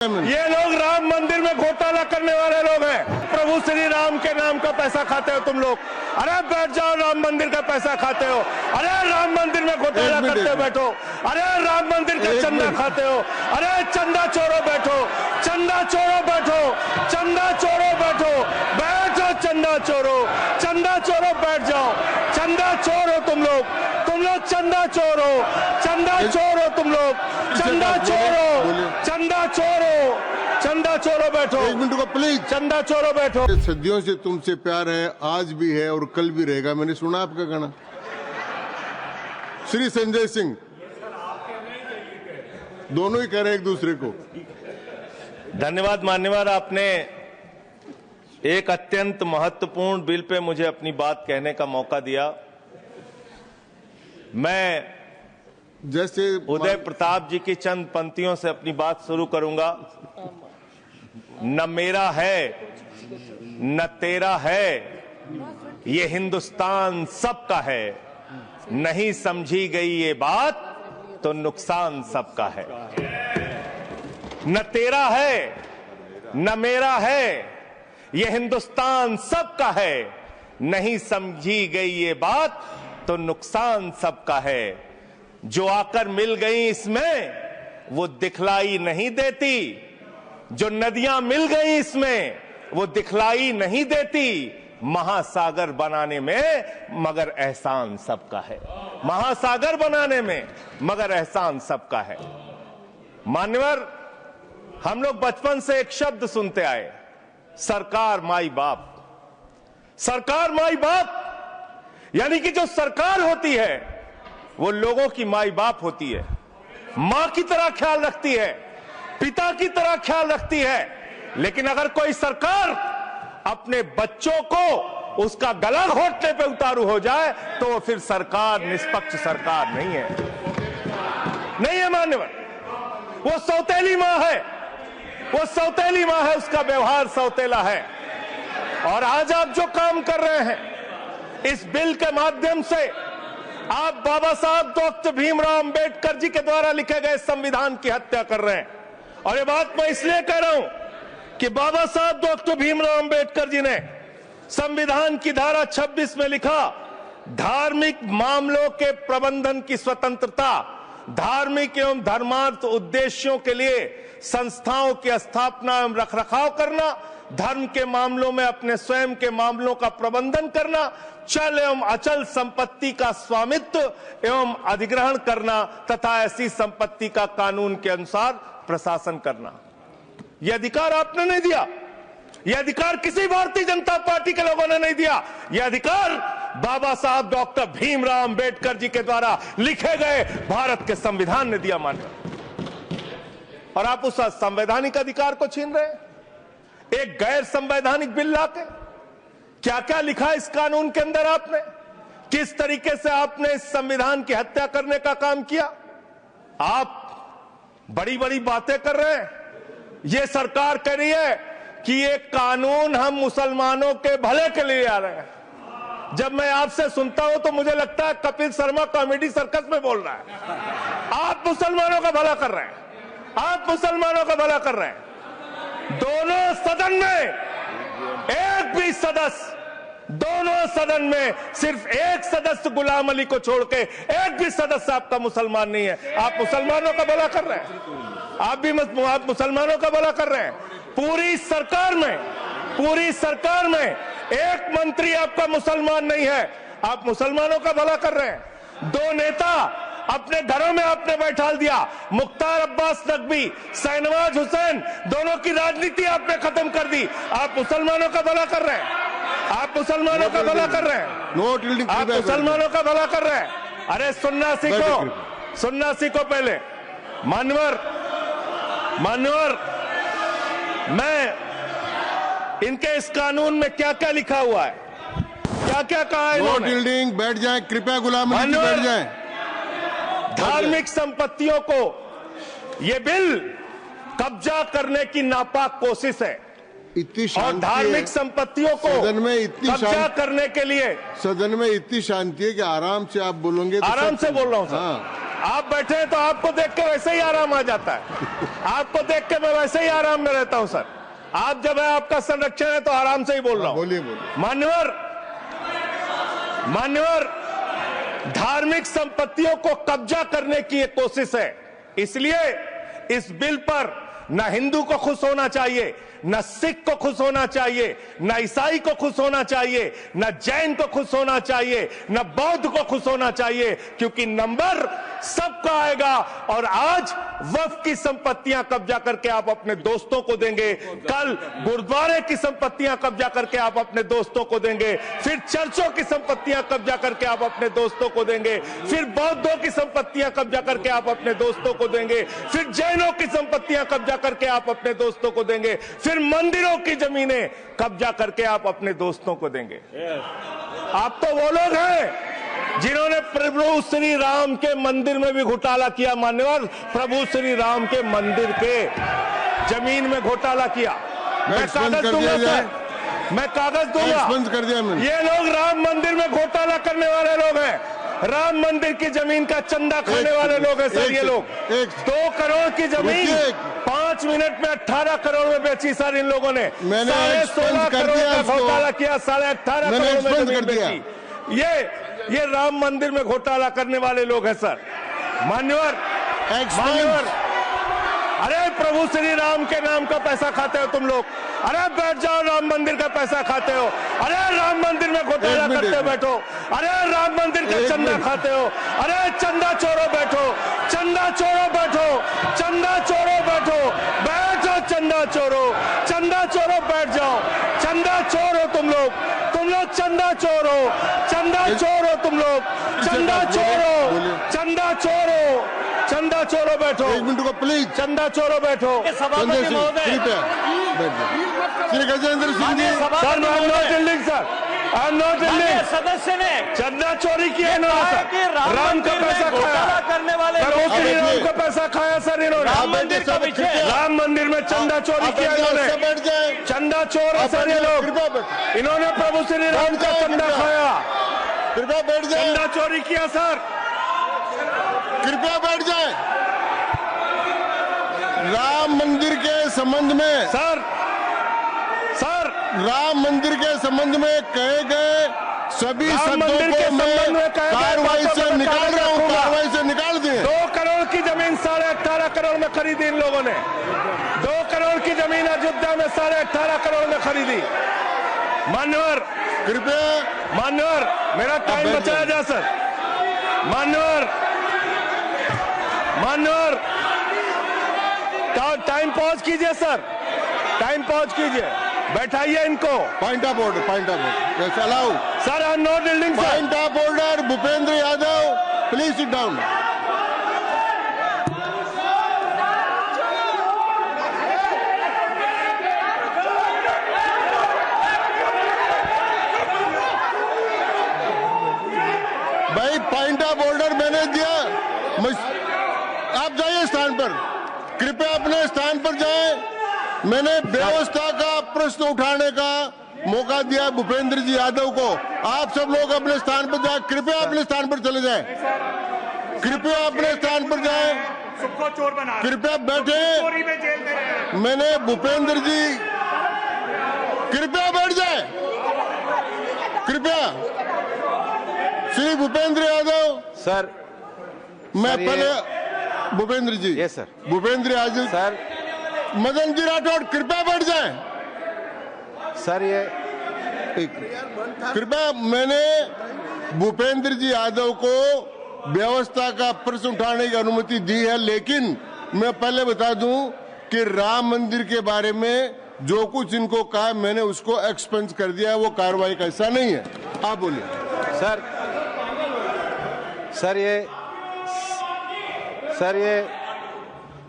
ये लोग राम मंदिर में घोटाला करने वाले लोग हैं। प्रभु श्री राम के नाम का पैसा खाते हो तुम लोग। अरे बैठ जाओ, राम मंदिर का पैसा खाते हो। अरे राम मंदिर में घोटाला करते हो, बैठो। अरे राम मंदिर का चंदा खाते हो। अरे चंदा चोरो बैठो, चंदा चोरो बैठो, चंदा चोरो बैठो, बैठो चंदा चोरो, चंदा चोरो बैठ जाओ। चंदा चोर हो तुम लोग चंदा चोर हो, चंदा चोर हो तुम लोग, चंदा चोर हो, चंदा चोर हो, चंदा चोरो बैठो। एक मिनट को प्लीज। चंदा चोरो बैठो। सदियों से तुमसे प्यार है, आज भी है और कल भी रहेगा। मैंने सुना आपका गाना। श्री संजय सिंह दोनों ही कह रहे एक दूसरे को। धन्यवाद मान्यवर, आपने एक अत्यंत महत्वपूर्ण बिल पे मुझे अपनी बात कहने का मौका दिया। मैं जैसे उदय प्रताप जी की चंद पंक्तियों से अपनी बात शुरू करूंगा। न मेरा है न तेरा है, ये हिंदुस्तान सबका है। नहीं समझी गई ये बात तो नुकसान सबका है। न तेरा है न मेरा है, ये हिंदुस्तान सबका है। नहीं समझी गई ये बात तो नुकसान सबका है। जो आकर मिल गई इसमें वो दिखलाई नहीं देती, जो नदियां मिल गई इसमें वो दिखलाई नहीं देती। महासागर बनाने में मगर एहसान सबका है। महासागर बनाने में मगर एहसान सबका है। मान्यवर, हम लोग बचपन से एक शब्द सुनते आए, सरकार माई बाप। सरकार माई बाप यानी कि जो सरकार होती है वो लोगों की माई बाप होती है, मां की तरह ख्याल रखती है, पिता की तरह ख्याल रखती है। लेकिन अगर कोई सरकार अपने बच्चों को उसका गला घोटने पे उतारू हो जाए तो वो फिर सरकार निष्पक्ष सरकार नहीं है, नहीं है मान्यवर। वो सौतेली मां है, वो सौतेली मां है, उसका व्यवहार सौतेला है। और आज आप जो काम कर रहे हैं इस बिल के माध्यम से, आप बाबा साहब डॉक्टर भीमराव अंबेडकर जी के द्वारा लिखे गए संविधान की हत्या कर रहे हैं। और ये बात मैं इसलिए कह रहा हूं कि बाबा साहब डॉक्टर भीमराव अंबेडकर जी ने संविधान की धारा 26 में लिखा, धार्मिक मामलों के प्रबंधन की स्वतंत्रता, धार्मिक एवं धर्मार्थ उद्देश्यों के लिए संस्थाओं की स्थापना एवं रखरखाव करना, धर्म के मामलों में अपने स्वयं के मामलों का प्रबंधन करना, चल एवं अचल संपत्ति का स्वामित्व एवं अधिग्रहण करना तथा ऐसी संपत्ति का कानून के अनुसार प्रशासन करना। यह अधिकार आपने नहीं दिया, यह अधिकार किसी भारतीय जनता पार्टी के लोगों ने नहीं दिया। यह अधिकार बाबा साहब डॉक्टर भीमराव अंबेडकर जी के द्वारा लिखे गए भारत के संविधान ने दिया मान्य। और आप उस संवैधानिक अधिकार को छीन रहे हैं एक गैर संवैधानिक बिल लाके। क्या क्या लिखा इस कानून के अंदर आपने, किस तरीके से आपने इस संविधान की हत्या करने का काम किया। आप बड़ी बड़ी बातें कर रहे हैं। ये सरकार कह रही है कि ये कानून हम मुसलमानों के भले के लिए आ रहे हैं। जब मैं आपसे सुनता हूं तो मुझे लगता है कपिल शर्मा कॉमेडी सर्कस में बोल रहा है। आप मुसलमानों का भला कर रहे हैं, आप मुसलमानों का भला कर रहे हैं। दोनों सदन में एक भी सदस्य, दोनों सदन में सिर्फ एक सदस्य गुलाम अली को छोड़ के एक भी सदस्य आपका मुसलमान नहीं है। आप मुसलमानों का भला कर रहे हैं, आप मुसलमानों का भला कर रहे हैं। पूरी सरकार में एक मंत्री आपका मुसलमान नहीं है, आप मुसलमानों का भला कर रहे हैं। दो नेता अपने घरों में आपने बैठा दिया, मुख्तार अब्बास नकवी, शाहनवाज हुसैन, दोनों की राजनीति आपने खत्म कर दी। आप मुसलमानों का भला कर रहे हैं, आप मुसलमानों का भला कर रहे हैं, आप मुसलमानों का भला कर रहे हैं। अरे सुनना सीखो पहले। मान्यवर, मैं इनके इस कानून में क्या क्या लिखा हुआ है, क्या क्या कहा है इन्होंने। बैठ जाए कृपया, गुलाम अली बैठ जाए। धार्मिक संपत्तियों को यह बिल कब्जा करने की नापाक कोशिश है। इतनी और धार्मिक संपत्तियों को सदन में इतनी कब्जा करने के लिए सदन में इतनी शांति है कि आराम से आप बोलोगे। आराम से बोल रहा हूं सर। आप बैठे हैं तो आपको देख के वैसे ही आराम आ जाता है। आपको देख के मैं वैसे ही आराम में रहता हूं सर। आप जब है आपका संरक्षण है तो आराम से ही बोल रहा हूं। बोलिए बोलिए। मान्यवर, धार्मिक संपत्तियों को कब्जा करने की एक कोशिश है। इसलिए इस बिल पर न हिंदू को खुश होना चाहिए, न सिख को खुश होना चाहिए, न ईसाई को खुश होना चाहिए, न जैन को खुश होना चाहिए, न बौद्ध को खुश होना चाहिए, क्योंकि नंबर सबका आएगा। और आज वक्फ की संपत्तियां कब्जा करके आप अपने दोस्तों को देंगे, कल गुरुद्वारे की संपत्तियां कब्जा करके आप अपने दोस्तों को देंगे, फिर चर्चों की संपत्तियां कब्जा करके आप अपने दोस्तों को देंगे, फिर बौद्धों की संपत्तियां कब्जा करके आप अपने दोस्तों को देंगे, फिर जैनों की संपत्तियां कब्जा करके आप अपने दोस्तों को देंगे, फिर मंदिरों की जमीनें कब्जा करके आप अपने दोस्तों को देंगे। आप तो वो लोग हैं जिन्होंने प्रभु श्री राम के मंदिर में भी घोटाला किया। मान्यवर, प्रभु श्री राम के मंदिर के जमीन में घोटाला किया। मैं कागज दूंगा सर, मैं कागज दूंगा। कर दिया मैंने। ये लोग राम मंदिर में घोटाला करने वाले लोग हैं, राम मंदिर की जमीन का चंदा खाने वाले लोग हैं सर। ये लोग 2 करोड़ की जमीन 5 मिनट में 18 करोड़ में बेची सर इन लोगों ने। 16.5 करोड़ का घोटाला किया, 18.5 करोड़ में जमीन बेची। ये राम मंदिर में घोटाला करने वाले लोग हैं सर। मान्यवर, अरे प्रभु श्री राम के नाम का पैसा खाते हो तुम लोग। अरे बैठ जाओ, राम मंदिर का पैसा खाते हो। अरे राम मंदिर में घोटाला करते बैठो। अरे राम मंदिर का चंदा खाते हो। अरे चंदा चोरो बैठो, चंदा चोरो बैठो, चंदा चोरो बैठो, बैठो चंदा चोरो, चंदा चोरो बैठ जाओ। चंदा चोरो तुम लोग चंदा चोरो, चंदा चोरो तुम लोग, चंदा चोरो, चंदा चोरो, चंदा चोरो बैठो। 1 मिनट को प्लीज। चंदा चोरो बैठो। सभापति महोदय, श्री गजेंद्र सिंह जी। सर मैं am not yielding sir, I am not yielding. सदस्य ने चंदा चोरी किया इन्होंने, राम का पैसा खाया करने वाले प्रभु श्री राम का पैसा खाया सर इन्होंने। राम मंदिर का विषय, राम मंदिर में चंदा चोरी किया इन्होंने। चंदा चोर है सर ये लोग। इन्होंने प्रभु श्री राम का चंदा खाया। कृपया बैठ जाए। चंदा चोरी किया सर। कृपया बैठ जाए। राम मंदिर के संबंध में सर राम मंदिर के संबंध में कहे गए सभी शब्दों को मैं कार्रवाई से निकाल रहा हूँ, कार्रवाई से निकाल दिए। 2 करोड़ की जमीन 18.5 करोड़ में खरीदी इन लोगों ने। 2 करोड़ की जमीन अयोध्या में 18.5 करोड़ में खरीदी। मान्यवर, कृपया मान्यवर, मेरा टाइम बचाया जा सर। मान्यवर, टाइम पॉज कीजिए सर, टाइम पॉज कीजिए, बैठाइए इनको। Point of order, point of order allow sir. I am not yielding sir. Point of order Bhupendra Yadav, please sit down. भाई पॉइंट ऑफ ऑर्डर मैंने दिया। आप जाइए स्थान पर, कृपया अपने स्थान पर जाएं। मैंने व्यवस्था का प्रश्न उठाने का मौका दिया भूपेंद्र जी यादव को। आप सब लोग अपने स्थान पर जाएं, कृपया अपने स्थान पर चले जाएं, कृपया अपने स्थान पर जाएं, कृपया बैठे। मैंने भूपेंद्र जी, कृपया बैठ जाएं, कृपया। श्री भूपेंद्र यादव सर, मैं पहले Bhupendra ji. Yes sir. Bhupendra Yadav sir, Madan ji Rathore कृपया बैठ जाएं। सर ये कृपया, मैंने भूपेंद्र जी यादव को व्यवस्था का प्रश्न उठाने की अनुमति दी है, लेकिन मैं पहले बता दूं कि राम मंदिर के बारे में जो कुछ इनको कहा मैंने उसको एक्सपेंस कर दिया है, वो कार्रवाई का हिस्सा नहीं है। आप बोलिए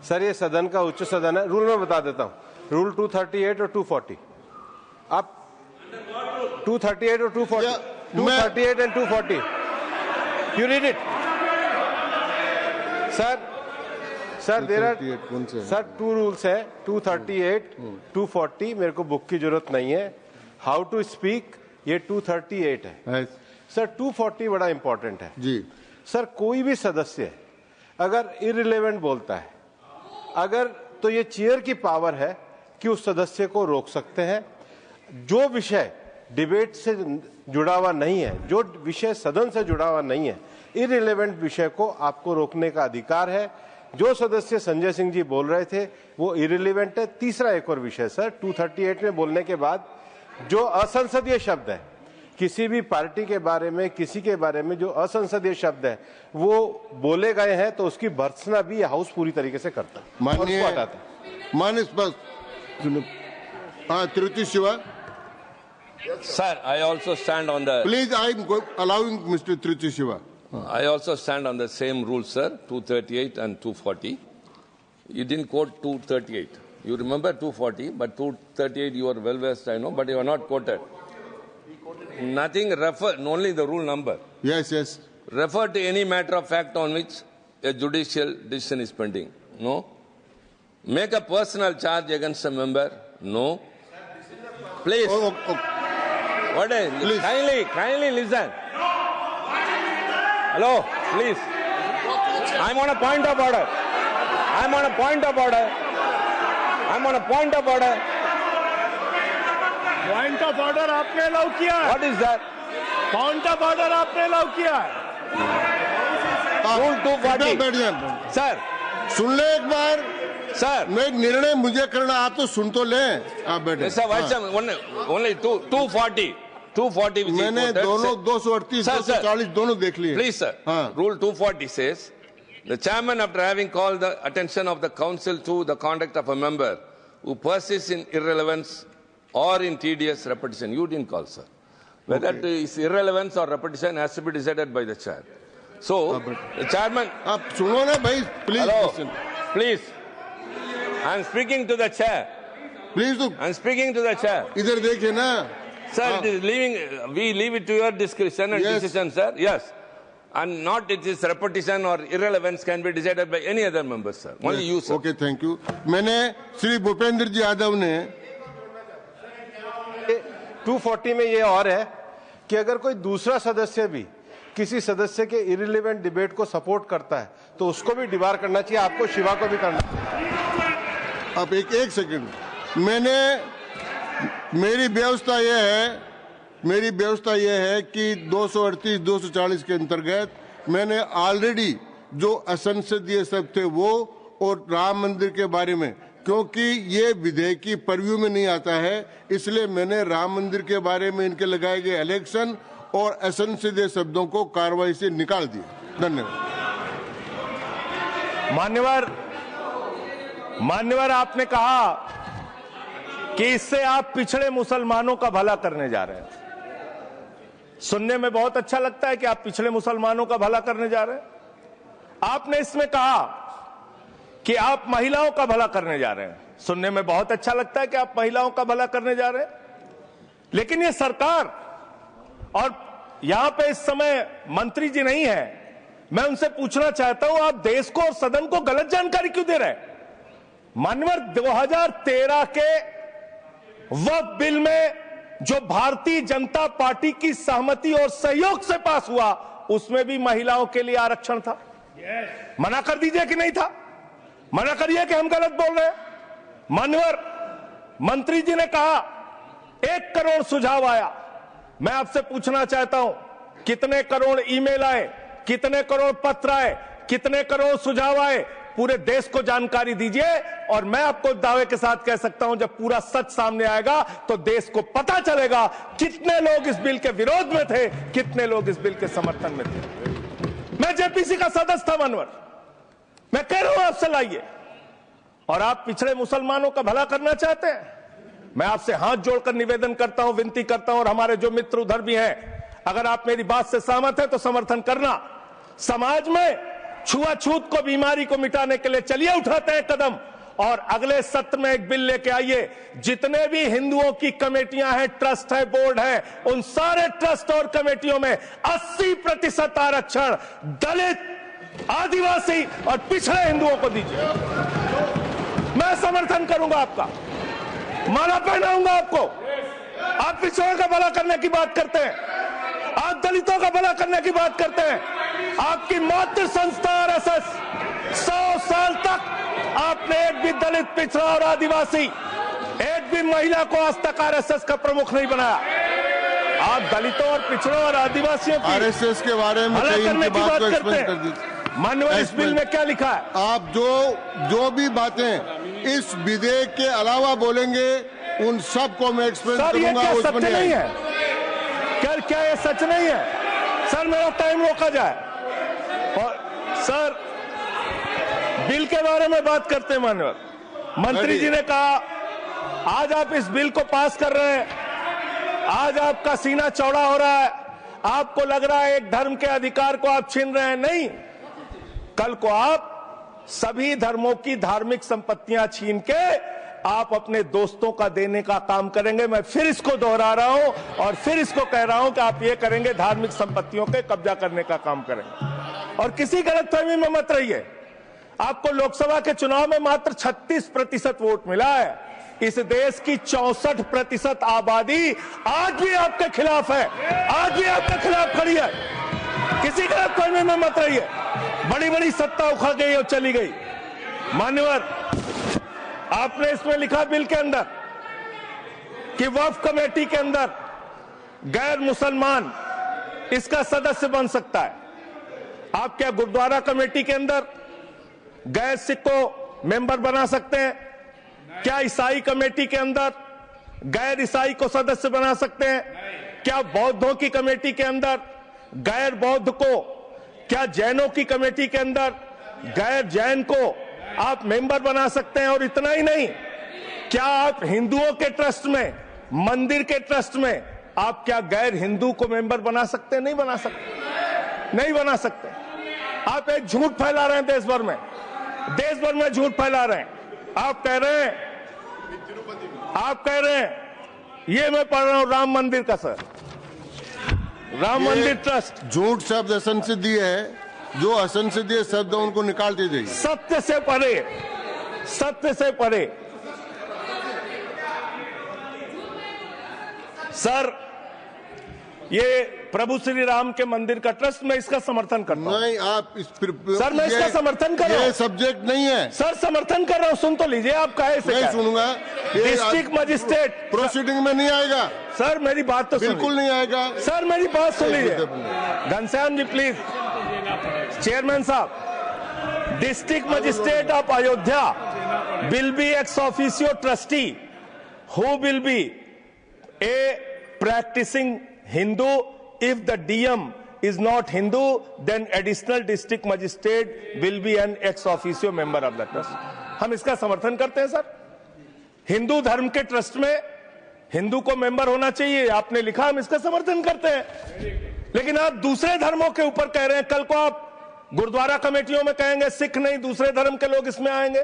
सर ये सदन का उच्च सदन है। रूल में बता देता हूँ, रूल 238 और 240। आप 238 और 240, 238 and 240, you read it sir. There are sir 2 rules है, 238, 240। मेरे को बुक की जरूरत नहीं है। हाउ टू स्पीक ये 238 है सर। 240 बड़ा इंपॉर्टेंट है जी। सर कोई भी सदस्य अगर इररिलेवेंट बोलता है, अगर तो ये चेयर की पावर है कि उस सदस्य को रोक सकते हैं। जो विषय डिबेट से जुड़ा हुआ नहीं है, जो विषय सदन से जुड़ा हुआ नहीं है, इररिलेवेंट विषय को आपको रोकने का अधिकार है। जो सदस्य संजय सिंह जी बोल रहे थे वो इररिलेवेंट है। तीसरा एक और विषय सर, 238 में बोलने के बाद जो असंसदीय शब्द है, किसी भी पार्टी के बारे में, किसी के बारे में जो असंसदीय शब्द है वो बोले गए हैं तो उसकी भर्त्सना भी हाउस पूरी तरीके से करता है, माननीय हटाता है। माननीय Tiruchi Shiva, Sir, I also stand on the. please, I am allowing Mr. Tiruchi Shiva. I also stand on the same rule, sir. 238 and 240. You didn't quote 238. You remember 240, but 238 you are well versed, I know, but you are not quoted. Nothing refer, only the rule number. Yes, yes. Refer to any matter of fact on which a judicial decision is pending. No. Make a personal charge against a member. No. Please. What is? Please. Kindly listen. Hello, please. I'm on a point of order. I'm on a point of order. I'm on a point of order. Point of order आपने allow किया है। What is that? Point of order आपने allow किया है। Rule 240. बैठ जाए। Sir, सुन ले एक बार। sir. मैं एक निर्णय मुझे करना, आप तो सुन तो लें। आप बैठे। Mr. Vice Chairman, only 240. 240 which is मैंने quoted, दोनों sir. 238, Sir, sir. 240 दोनों देख लिए। Please, sir. हाँ। Rule 240 says, the chairman, after having called the attention of the council to the conduct of a member who persists in irrelevance or in tedious repetition, you didn't call, sir. Whether it is irrelevance or repetition has to be decided by the chair. So, the chairman. आप सुनो ना भाई, please. Hello, please. I am speaking to the chair. Please तो I am speaking to the chair. इधर देखिए ना। Sir, it is leaving, we leave it to your discretion and Yes. decision, sir. Yes. And not it is repetition or irrelevance can be decided by any other member, sir. Only you, sir. Okay, thank you. मैंने श्री भूपेंद्र जी यादव ने 240 में ये और है कि अगर कोई दूसरा सदस्य भी किसी सदस्य के इररिलेवेंट डिबेट को सपोर्ट करता है तो उसको भी डिबार करना चाहिए, आपको शिवा को भी करना चाहिए। अब एक सेकंड, मेरी व्यवस्था यह है कि 238, 240 के अंतर्गत मैंने ऑलरेडी जो असंसदीय शब्द थे वो और राम मंदिर के बारे में, क्योंकि ये विधेयक की परव्यू में नहीं आता है, इसलिए मैंने राम मंदिर के बारे में इनके लगाए गए इलेक्शन और असंसदीय शब्दों को कार्रवाई से निकाल दिया। धन्यवाद। मान्यवर, आपने कहा कि इससे आप पिछड़े मुसलमानों का भला करने जा रहे हैं। सुनने में बहुत अच्छा लगता है कि आप पिछड़े मुसलमानों का भला करने जा रहे हैं। आपने इसमें कहा कि आप महिलाओं का भला करने जा रहे हैं। सुनने में बहुत अच्छा लगता है कि आप महिलाओं का भला करने जा रहे हैं, लेकिन ये सरकार, और यहां पे इस समय मंत्री जी नहीं है, मैं उनसे पूछना चाहता हूं, आप देश को और सदन को गलत जानकारी क्यों दे रहे हैं? माननीय 2013 के वक्फ बिल में जो भारतीय जनता पार्टी की सहमति और सहयोग से पास हुआ, उसमें भी महिलाओं के लिए आरक्षण था। मना कर दीजिए कि नहीं था, मना करिए कि हम गलत बोल रहे हैं। माननीय मंत्री जी ने कहा 1 करोड़ सुझाव आया। मैं आपसे पूछना चाहता हूं, कितने करोड़ ईमेल आए, कितने करोड़ पत्र आए, कितने करोड़ सुझाव आए? पूरे देश को जानकारी दीजिए, और मैं आपको दावे के साथ कह सकता हूं, जब पूरा सच सामने आएगा तो देश को पता चलेगा कितने लोग इस बिल के विरोध में थे, कितने लोग इस बिल के समर्थन में थे। मैं जेपीसी का सदस्य था मानवर, मैं कह रहा हूं आपसे लाइए। और आप पिछड़े मुसलमानों का भला करना चाहते हैं, मैं आपसे हाथ जोड़कर निवेदन करता हूं, विनती करता हूं, और हमारे जो मित्र उधर भी हैं, अगर आप मेरी बात से सहमत हैं तो समर्थन करना। समाज में छुआछूत को, बीमारी को मिटाने के लिए चलिए उठाते हैं कदम, और अगले सत्र में एक बिल लेके आइए। जितने भी हिंदुओं की कमेटियां हैं, ट्रस्ट है, बोर्ड है, उन सारे ट्रस्ट और कमेटियों में 80% आरक्षण दलित, आदिवासी और पिछड़े हिंदुओं को दीजिए। मैं समर्थन करूंगा आपका, माला पहनाऊंगा आपको। आप पिछड़ों का भला करने की बात करते हैं, आप दलितों का भला करने की बात करते हैं। आपकी मातृ संस्था आरएसएस 100 साल तक आपने एक भी दलित, पिछड़ा और आदिवासी, एक भी महिला को आज तक आरएसएस का प्रमुख नहीं बनाया। आप दलितों और पिछड़ों और आदिवासियों की आरएसएस के बारे में अलग करने की बात करते कर हैं। माननीय, इस बिल में क्या लिखा है? आप जो भी बातें इस विधेयक के अलावा बोलेंगे उन सबको मैं एक्सप्लेन करूंगा। ये सच नहीं है? क्या ये सच नहीं है? सर मेरा टाइम रोका जाए। और सर बिल के बारे में बात करते हैं। माननीय मंत्री जी ने कहा आज आप इस बिल को पास कर रहे हैं, आज आपका सीना चौड़ा हो रहा है, आपको लग रहा है एक धर्म के अधिकार को आप छीन रहे हैं। नहीं, कल को आप सभी धर्मों की धार्मिक संपत्तियां छीन के आप अपने दोस्तों का देने का काम करेंगे। मैं फिर इसको दोहरा रहा हूं और फिर इसको कह रहा हूं कि आप ये करेंगे, धार्मिक संपत्तियों के कब्जा करने का काम करेंगे। और किसी गलतफहमी में मत रहिए। आपको लोकसभा के चुनाव में मात्र 36% वोट मिला है। इस देश की 64% आबादी आज भी आपके खिलाफ है, आज भी आपके खिलाफ खड़ी है। किसी गलतफहमी में मत रहिए। बड़ी बड़ी सत्ता उखड़ गई और चली गई। मान्यवर, आपने इसमें लिखा बिल के अंदर कि वक्फ कमेटी के अंदर गैर मुसलमान इसका सदस्य बन सकता है। आप क्या गुरुद्वारा कमेटी के अंदर गैर सिख को मेंबर बना सकते हैं? क्या ईसाई कमेटी के अंदर गैर ईसाई को सदस्य बना सकते हैं? क्या बौद्धों की कमेटी के अंदर गैर बौद्ध को, क्या जैनों की कमेटी के अंदर गैर जैन को आप मेंबर बना सकते हैं? और इतना ही नहीं, क्या आप हिंदुओं के ट्रस्ट में, मंदिर के ट्रस्ट में आप क्या गैर हिंदू को मेंबर बना सकते हैं? नहीं बना सकते, नहीं बना सकते। आप एक झूठ फैला रहे हैं देश भर में, देश भर में झूठ फैला रहे हैं। आप कह रहे हैं ये मैं पढ़ रहा हूं राम मंदिर का, सर, राम मंदिर ट्रस्ट। झूठ शब्द असंसिद्धि है, जो असंसिद्धि शब्द उनको निकाल दीजिए। सत्य से परे, सत्य से परे। सर ये प्रभु श्री राम के मंदिर का ट्रस्ट, मैं इसका समर्थन करता हूं। नहीं, आप सर मैं इसका समर्थन कर रहा हूं। ये सब्जेक्ट नहीं है सर, समर्थन कर रहा हूं। सुन तो लीजिए, आप कहे से नहीं सुनूंगा। डिस्ट्रिक्ट मजिस्ट्रेट प्रोसीडिंग में नहीं आएगा। सर मेरी बात तो बिल्कुल नहीं आएगा। सर मेरी बात सुन लीजिए। घनश्याम जी प्लीज, चेयरमैन साहब, district magistrate of Ayodhya will be ex officio trustee who will be a practising Hindu. If the DM is not Hindu, then additional district magistrate will be an ex officio member of the trust. हम इसका समर्थन करते हैं sir. Hindu धर्म के trust में हिंदू को member होना चाहिए, आपने लिखा, हम इसका समर्थन करते हैं। लेकिन आप दूसरे धर्मों के ऊपर कह रहे हैं। कल को आप गुरुद्वारा कमेटियों में कहेंगे सिख नहीं, दूसरे धर्म के लोग इसमें आएंगे।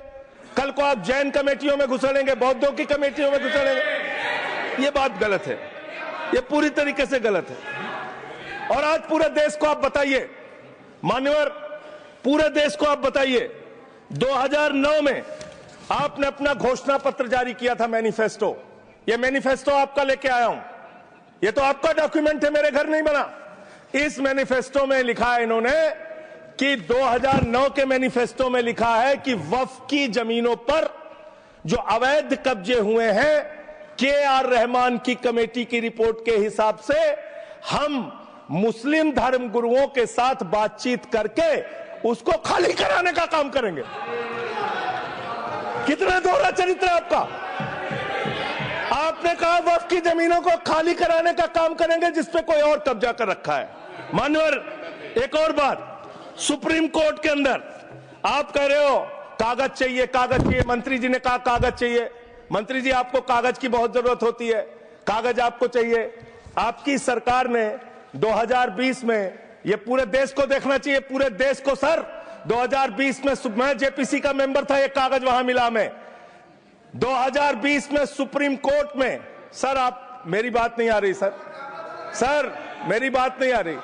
कल को आप जैन कमेटियों में घुसड़ेंगे, बौद्धों की कमेटियों में घुसड़ेंगे। ये बात गलत है, ये पूरी तरीके से गलत है। और आज पूरे देश को आप बताइए, मान्यवर, पूरे देश को आप बताइए, 2009 में आपने अपना घोषणा पत्र जारी किया था, मैनिफेस्टो। ये मैनिफेस्टो आपका लेके आया हूं, ये तो आपका डॉक्यूमेंट है, मेरे घर नहीं बना। इस मैनिफेस्टो में लिखा है इन्होंने कि 2009 के मैनिफेस्टो में लिखा है कि वक्फ की जमीनों पर जो अवैध कब्जे हुए हैं, के.आर. रहमान की कमेटी की रिपोर्ट के हिसाब से हम मुस्लिम धर्म गुरुओं के साथ बातचीत करके उसको खाली कराने का काम करेंगे। कितना दोहरा चरित्र है आपका। आपने कहा वक्फ की जमीनों को खाली कराने का काम करेंगे जिसपे कोई और कब्जा कर रखा है। मान्यवर, एक और बात, सुप्रीम कोर्ट के अंदर आप कह रहे हो कागज चाहिए, कागज चाहिए। मंत्री जी ने कहा कागज चाहिए। मंत्री जी, आपको कागज की बहुत जरूरत होती है, कागज आपको चाहिए। आपकी सरकार ने 2020 में, ये पूरे देश को देखना चाहिए, पूरे देश को सर, 2020 में मैं जेपीसी का मेंबर था, एक कागज वहां मिला में 2020 में सुप्रीम कोर्ट में। सर आप, मेरी बात नहीं आ रही सर, सर मेरी बात नहीं आ रही।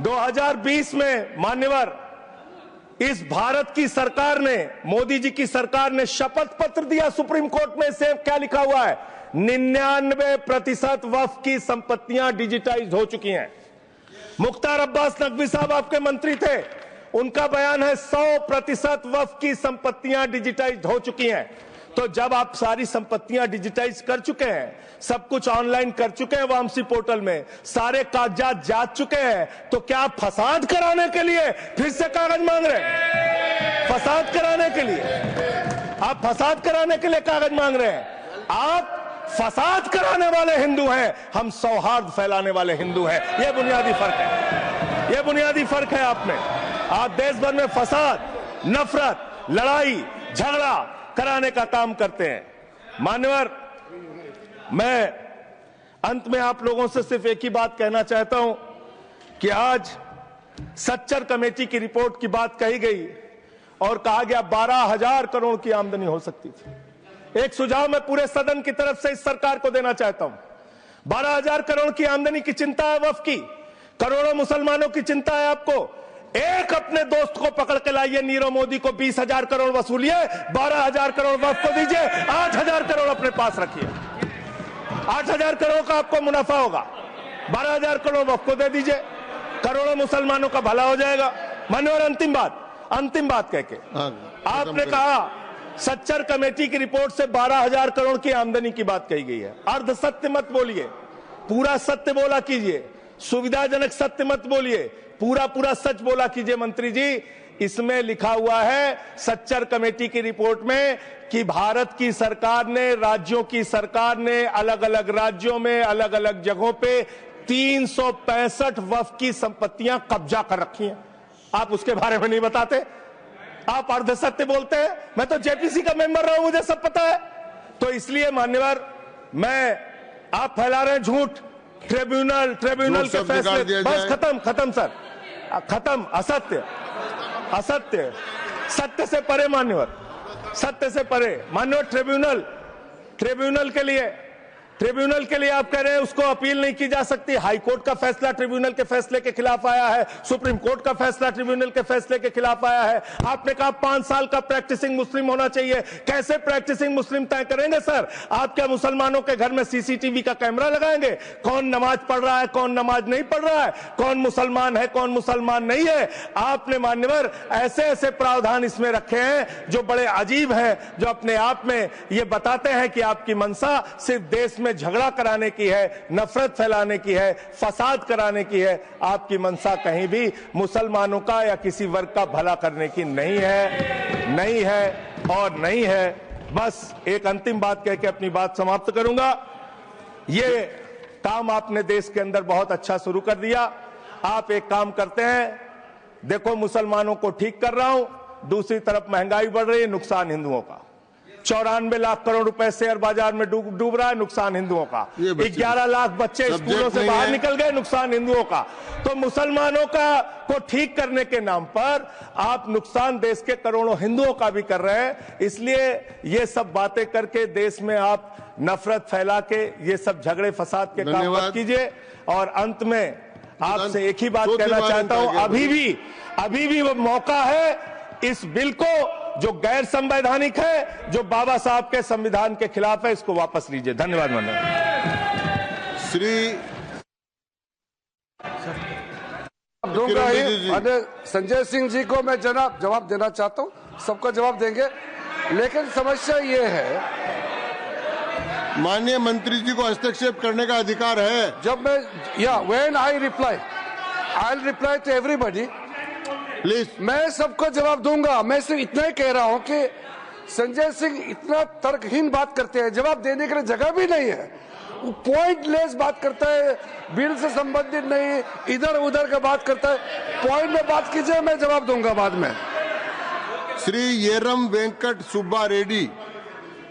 2020 में मान्यवर, इस भारत की सरकार ने, मोदी जी की सरकार ने शपथ पत्र दिया सुप्रीम कोर्ट में। से क्या लिखा हुआ है? 99% वक्फ की संपत्तियां डिजिटाइज हो चुकी हैं। मुख्तार अब्बास नकवी साहब आपके मंत्री थे, उनका बयान है 100% वक्फ की संपत्तियां डिजिटाइज हो चुकी हैं। तो जब आप सारी संपत्तियां डिजिटाइज कर चुके हैं, सब कुछ ऑनलाइन कर चुके हैं वामसी पोर्टल में, सारे कागजात जांच चुके हैं, तो क्या आप फसाद कराने के लिए फिर से कागज मांग रहे हैं? फसाद कराने के लिए आप फसाद कराने के लिए कागज मांग रहे हैं? आप फसाद कराने वाले हिंदू हैं, हम सौहार्द फैलाने वाले हिंदू हैं। यह बुनियादी फर्क है, यह बुनियादी फर्क है। आप देश भर में फसाद, नफरत, लड़ाई, झगड़ा कराने का काम करते हैं। मान्यवर, मैं अंत में आप लोगों से सिर्फ एक ही बात कहना चाहता हूं कि आज सच्चर कमेटी की रिपोर्ट की बात कही गई और कहा गया 12,000 करोड़ की आमदनी हो सकती थी। एक सुझाव मैं पूरे सदन की तरफ से इस सरकार को देना चाहता हूं। 12,000 करोड़ की आमदनी की चिंता है वक्फ की, करोड़ों मुसलमानों की चिंता है आपको। एक अपने दोस्त को पकड़ के लाइए, नीरव मोदी को 20,000 करोड़ वसूलिए, 12,000 करोड़ वक्फ को दीजिए, 8,000 करोड़ अपने पास रखिए। 8,000 करोड़ का आपको मुनाफा होगा, 12,000 करोड़ वक्फ को दे दीजिए, करोड़ों मुसलमानों का भला हो जाएगा। मान्यवर, अंतिम बात कहके आपने कहा सच्चर कमेटी की रिपोर्ट से 12,000 करोड़ की आमदनी की बात कही गई है। अर्ध सत्य मत बोलिए, पूरा सत्य बोला कीजिए। सुविधाजनक सत्य मत बोलिए, पूरा सच बोला कीजिए। मंत्री जी, इसमें लिखा हुआ है सच्चर कमेटी की रिपोर्ट में कि भारत की सरकार ने, राज्यों की सरकार ने अलग अलग राज्यों में अलग अलग जगहों पे 365 वक्फ की संपत्तियां कब्जा कर रखी हैं। आप उसके बारे में नहीं बताते, आप अर्ध सत्य बोलते हैं। मैं तो जेपीसी का मेंबर रहा हूं, मुझे सब पता है। तो इसलिए मान्यवर, आप फैला रहे हैं झूठ, ट्रिब्यूनल के फैसले, बस खत्म सर, खत्म। असत्य, सत्य से परे मान्यवर, सत्य से परे। मान्यवर, ट्रिब्यूनल के लिए आप कह रहे हैं उसको अपील नहीं की जा सकती। हाई कोर्ट का फैसला ट्रिब्यूनल के फैसले के खिलाफ आया है, सुप्रीम कोर्ट का फैसला ट्रिब्यूनल के फैसले के खिलाफ आया है। आपने कहा 5 साल का प्रैक्टिसिंग मुस्लिम होना चाहिए। कैसे प्रैक्टिसिंग मुस्लिम तय करेंगे सर? आप क्या मुसलमानों के घर में सीसीटीवी का कैमरा लगाएंगे? कौन नमाज पढ़ रहा है, कौन नमाज नहीं पढ़ रहा है, कौन मुसलमान है, कौन मुसलमान नहीं है? आपने मान्यवर ऐसे प्रावधान इसमें रखे हैं जो बड़े अजीब हैं, जो अपने आप में ये बताते हैं कि आपकी मंशा सिर्फ देश में झगड़ा कराने की है, नफरत फैलाने की है, फसाद कराने की है। आपकी मंशा कहीं भी मुसलमानों का या किसी वर्ग का भला करने की नहीं है। बस एक अंतिम बात कह के अपनी बात समाप्त करूंगा। ये काम आपने देश के अंदर बहुत अच्छा शुरू कर दिया। आप एक काम करते हैं, देखो मुसलमानों को ठीक कर रहा हूं, दूसरी तरफ महंगाई बढ़ रही है, नुकसान हिंदुओं का। 94 लाख करोड़ रुपए शेयर बाजार में डूब रहा है, नुकसान हिंदुओं का। 11 लाख बच्चे स्कूलों से बाहर निकल गए, नुकसान हिंदुओं का। तो मुसलमानों को ठीक करने के नाम पर आप नुकसान देश के करोड़ों हिंदुओं का भी कर रहे हैं। इसलिए ये सब बातें करके देश में आप नफरत फैला के ये सब झगड़े फसाद के काम मत कीजिए। और अंत में आपसे एक ही बात कहना चाहता हूं, अभी भी वो मौका है इस बिल को, जो गैर संवैधानिक है, जो बाबा साहब के संविधान के खिलाफ है, इसको वापस लीजिए। धन्यवाद। श्री दूंगा ही संजय सिंह जी को मैं जवाब देना चाहता हूं, सबका जवाब देंगे। लेकिन समस्या ये है, माननीय मंत्री जी को हस्तक्षेप करने का अधिकार है। जब मैं when I reply to everybody please, मैं सबको जवाब दूंगा। मैं सिर्फ इतना ही कह रहा हूं कि संजय सिंह इतना तर्कहीन बात करते हैं, जवाब देने के लिए जगह भी नहीं है। वो पॉइंटलेस बात करता है, बिल से संबंधित नहीं, इधर उधर का बात करता है। पॉइंट में बात कीजिए, मैं जवाब दूंगा बाद में। श्री येरम वेंकट सुब्बा रेड्डी।